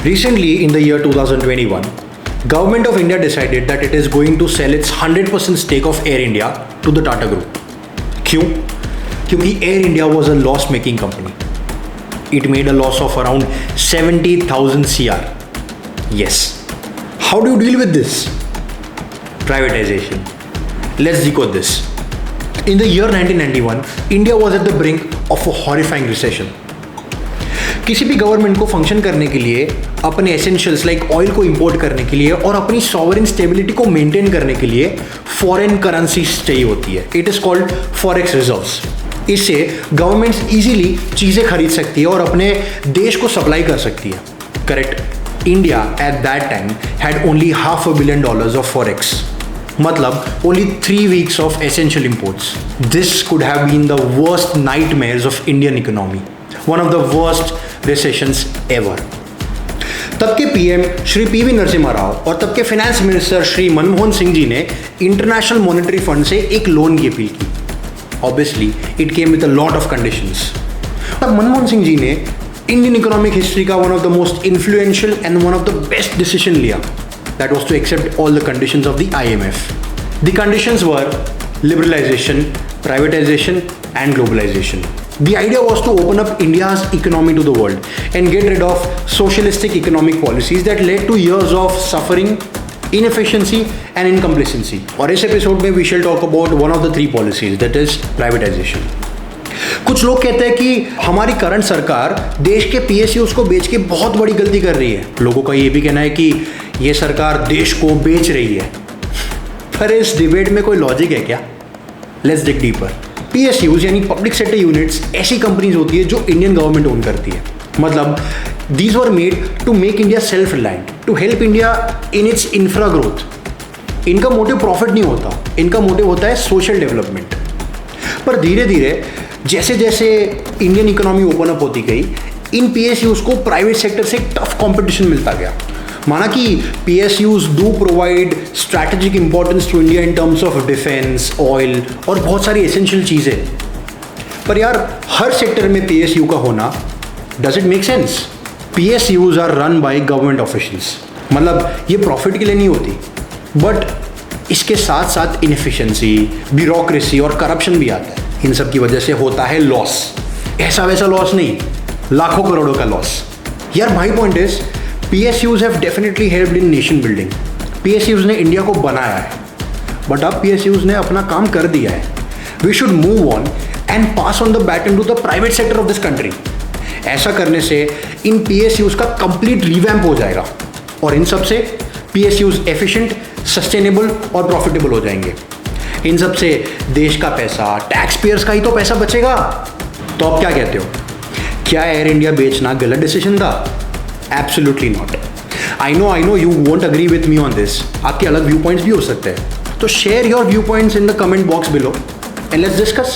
Recently, in the year 2021, Government of India decided that it is going to sell its 100% stake of Air India to the Tata Group. क्यों? क्योंकि Air India was a loss-making company. It made a loss of around 70,000 CR. Yes. How do you deal with this? Privatization. Let's decode this. In the year 1991, India was at the brink of a horrifying recession. किसी भी government को function करने के लिए अपने essentials like oil को import करने के लिए और अपनी सॉवरेन स्टेबिलिटी को मेंटेन करने के लिए फॉरेन करेंसी चाहिए होती है. It is called forex reserves. इससे गवर्नमेंट्स इजीली चीज़ें खरीद सकती है और अपने देश को सप्लाई कर सकती है. Correct. India at that time had only $500 million of forex. मतलब only 3 weeks of essential imports. This could have been the worst nightmares of Indian economy. One of the worst recessions ever. तब के PM Shri PV Narasimha Rao और तब के finance minister Shri Manmohan Singh ji ने international monetary fund से एक loan की अपील की. Obviously it came with a lot of conditions. तब मनमोहन सिंह जी ने इंडियन इकोनॉमिक हिस्ट्री का one of the most influential and one of the best decision लिया. That was to accept all the conditions of the IMF. The conditions were liberalisation, privatisation and globalisation. The idea was to open up India's economy to the world and get rid of socialistic economic policies that led to years of suffering, inefficiency and incomplacency. और इस episode में we shall talk about one of the 3 policies, that is privatization. कुछ लोग कहते हैं कि हमारी current सरकार देश के PSUs को बेच के बहुत बड़ी गलती कर रही है. लोगों का ये भी कहना है कि ये सरकार देश को बेच रही है. पर इस डिबेट में कोई लॉजिक है क्या? Let's dig deeper. PSUs यानी पब्लिक सेक्टर यूनिट्स ऐसी कंपनीज होती है जो इंडियन गवर्नमेंट ओन करती है. मतलब these were made to make India self reliant, to help India in its infra growth. इनका मोटिव प्रॉफिट नहीं होता, इनका मोटिव होता है सोशल डेवलपमेंट. पर धीरे धीरे जैसे जैसे इंडियन इकोनॉमी ओपन अप होती गई, इन PSUs को प्राइवेट सेक्टर से टफ कॉम्पिटिशन मिलता गया. माना कि PSUs do provide strategic importance to India in terms of defense, oil और बहुत सारी essential चीज़ें. पर यार हर सेक्टर में PSU का होना does it make sense? PSUs are run by government officials. मतलब ये प्रॉफिट के लिए नहीं होती, बट इसके साथ साथ इनएफिशिएंसी, ब्यूरोक्रेसी और करप्शन भी आता है. इन सब की वजह से होता है लॉस. ऐसा वैसा लॉस नहीं, लाखों करोड़ों का लॉस. यार my point is PSUs have definitely helped in nation building. PSUs ने इंडिया को बनाया है, बट अब PSUs ने अपना काम कर दिया है. We should move on and pass on the baton to the private sector of this country. ऐसा करने से इन PSUs का complete revamp हो जाएगा और इन सब से PSUs efficient, sustainable और profitable हो जाएंगे. इन सब से देश का पैसा, टैक्स पेयर्स का ही तो पैसा बचेगा. तो आप क्या कहते हो? क्या एयर इंडिया बेचना गलत डिसीजन था? Absolutely not. I know you won't agree with me on this. आपके अलग व्यू पॉइंट्स भी हो सकते हैं. तो share your viewpoints in the comment box below and let's discuss.